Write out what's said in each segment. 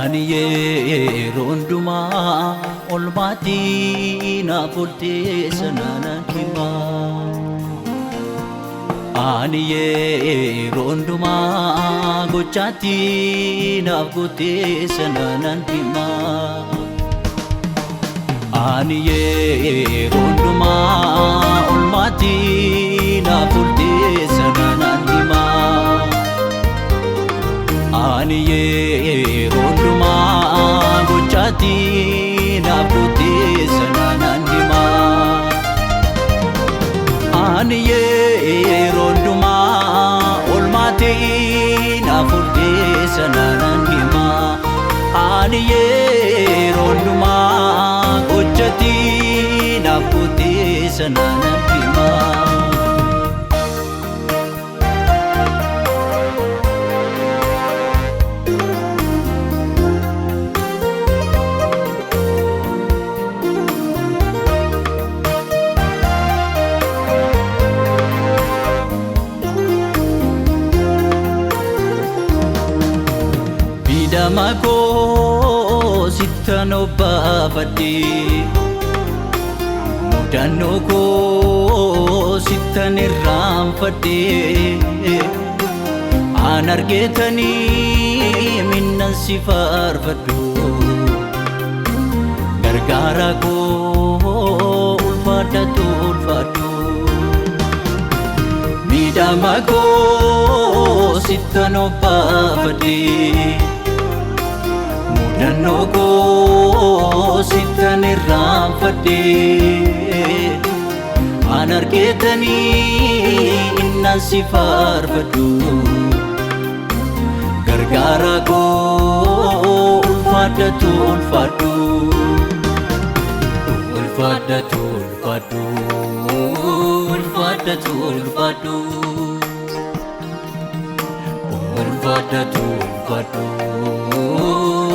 Ani yeroo hundumaa olmaatii naaf olteessa naanan himaa. Ani yeroo hundumaa gochaatii naaf gooteessa naanan himaa. Ani yeroo hundumaa olmaatii naaf olteessa naanan himaa. Ani yeroo hundumaa gochaatii naaf gooteessa naanan himaa. Ani yeroo hundumaa olmaatii naaf olteessa naanan himaa. Ani yeroo hundumaa gochaatii naaf gooteessa naanan himaa. Damako sittan obbaafadhe mudannoo koo sittan irraanfadhe. An argeetanii minnan si faarfadhu gargaara koo ulfaadhatu ulfaadhu. Miidhama koo sittan obbaafadhe mudannoo koo sittan irraanfadhe. An argeetanii innan si faarfadhu gargaara koo ulfaadhatu ulfaadhu. Ulfaadhatu ulfaadhu ulfaadhatu ulfaadhu. Ulfaadhatu ulfaadhu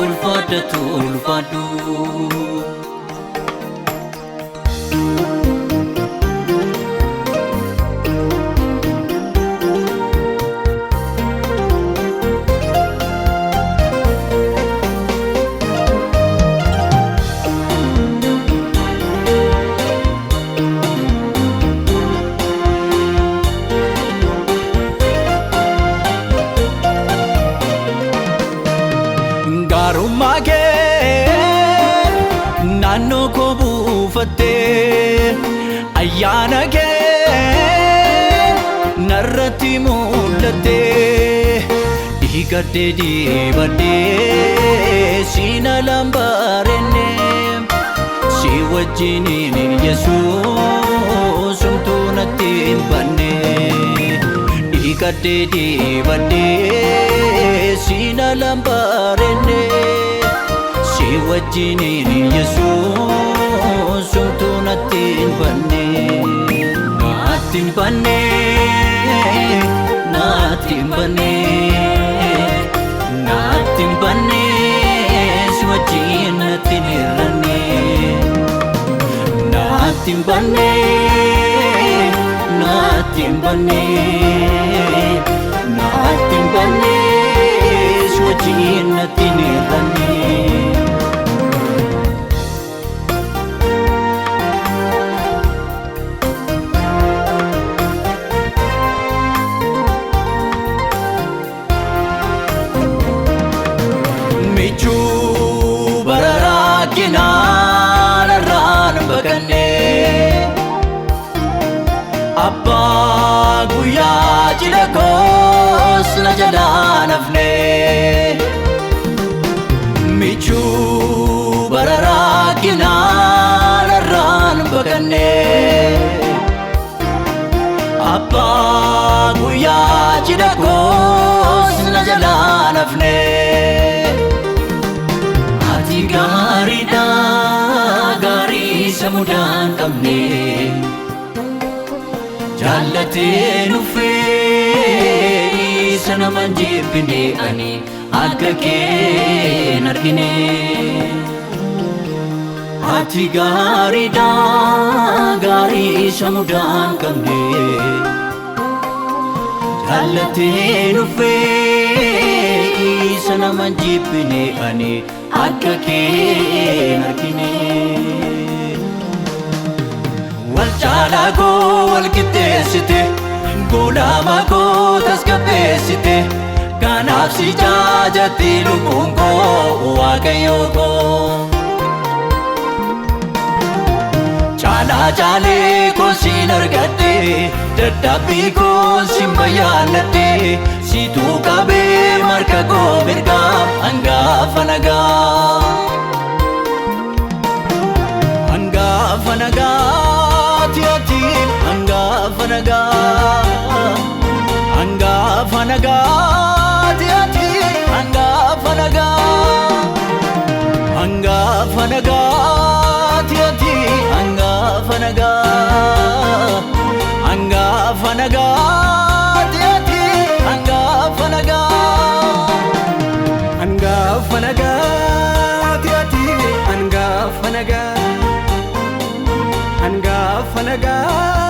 ulfaadhatu ulfaadhu. Gaarummaa kee naannoo koo buufattee ayyaana kee narratti mul'attee. Dhiigadhee diibadhee siina lambaarenne si wajjiniin Yesuus homtuu natti hin banne. Dhiigadhee diibadhee siina lambaarenne si wajjiniin Yesuus homtuu natti hin banne. Natti hin banne natti hin banne natti hin banne si wajjin natti hin hir'anne. Natti hin banne natti hin banne natti hin banne si wajjin natti hin hir'anne. Michuu bara rakkinaa narraan baqanne abbaa guyyaa cidha koos na jalaa nafne. Michuu bara rakkinaa narraan baqanne abbaa guyyaa cidha koos na jalaa nafne. Ati gaariidha gaarii isa mudaan qabne jaallatee nuffee isa naman jibbine ani akka kee hin argine. Ati gaariidha gaarii isa mudaan qabne jaallatee nuffee isa naman jibbine ani akka kee argine. Wal caalaa koo wal qixxeessite gulama koo tasgabbeessite kanaaf si jaajatti lubbuun koo Waaqayyoo koo. Caalaa caalee koo siin argadhe dadhabbii koo siin bayyaanadhe siituu qabee marka koo mirgaa hangafa nagaa. Hangafa nagaati ati hangafa nagaa. Hangafa nagaati ati hangafa nagaa. Hangafa nagaati ati hangafa nagaa. Hangafa nagaati ati hangafa nagaa. Hangafa nagaati ati hangafa nagaa. Hangafa nagaa.